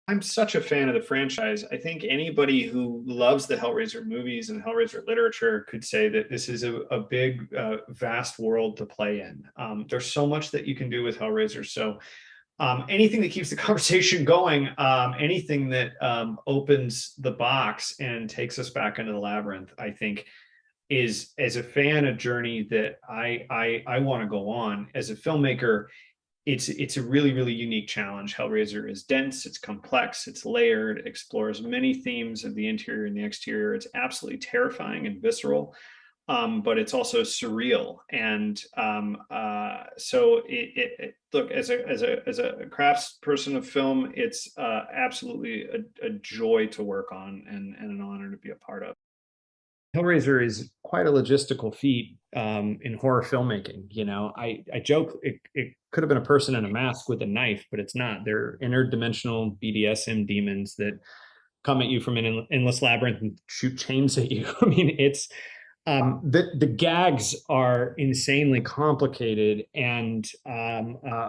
I'm such a fan of the franchise. I think anybody who loves the Hellraiser movies and Hellraiser literature could say that this is a big, vast world to play in. There's so much that you can do with Hellraiser. So anything that keeps the conversation going, anything that opens the box and takes us back into the labyrinth, I think is, as a fan, a journey that I want to go on. As a filmmaker, it's a really really unique challenge. Hellraiser is dense, it's complex, it's layered, it explores many themes of the interior and the exterior. It's absolutely terrifying and visceral, but it's also surreal. And so look, as a crafts person of film, it's absolutely a joy to work on, and an honor to be a part of. Hellraiser is quite a logistical feat in horror filmmaking. I joke it could have been a person in a mask with a knife, but it's not. They're interdimensional BDSM demons that come at you from an endless labyrinth and shoot chains at you. I mean, it's the gags are insanely complicated and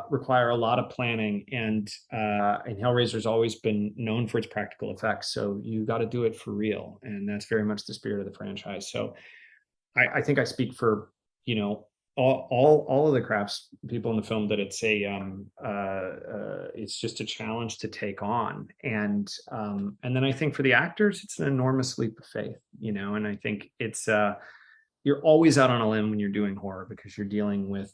require a lot of planning. And Hellraiser's always been known for its practical effects, so you got to do it for real, and that's very much the spirit of the franchise. So I think I speak for all of the crafts people in the film that it's just a challenge to take on. And then I think for the actors it's an enormous leap of faith, and I think it's you're always out on a limb when you're doing horror, because you're dealing with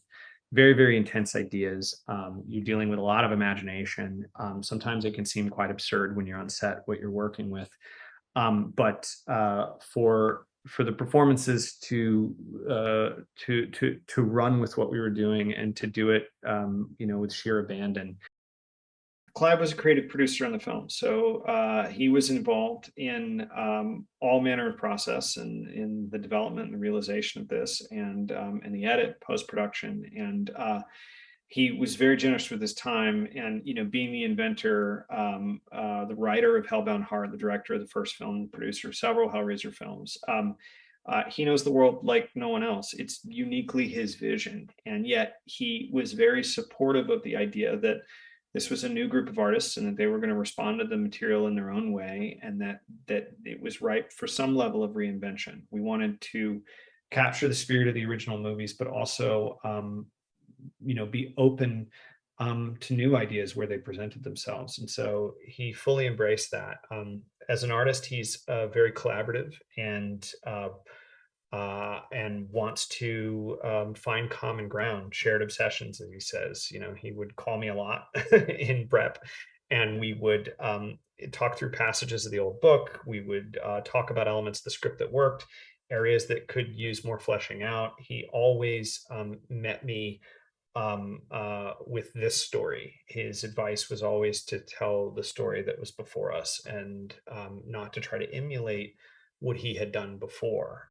very very intense ideas. You're dealing with a lot of imagination. Sometimes it can seem quite absurd when you're on set what you're working with, but for the performances to run with what we were doing and to do it, with sheer abandon. Clive was a creative producer on the film, so he was involved in all manner of process and in the development and the realization of this, and the edit, post production, and he was very generous with his time. And being the inventor, the writer of Hellbound Heart, the director of the first film, producer of several Hellraiser films. He knows the world like no one else. It's uniquely his vision, and yet he was very supportive of the idea that this was a new group of artists and that they were going to respond to the material in their own way, and that it was ripe for some level of reinvention. We wanted to capture the spirit of the original movies, but also be open to new ideas where they presented themselves. And so he fully embraced that. As an artist, he's very collaborative and wants to find common ground, shared obsessions, as he says. He would call me a lot in prep, and we would talk through passages of the old book. We would talk about elements of the script that worked, areas that could use more fleshing out. He always met me with this story. His advice was always to tell the story that was before us, and not to try to emulate what he had done before.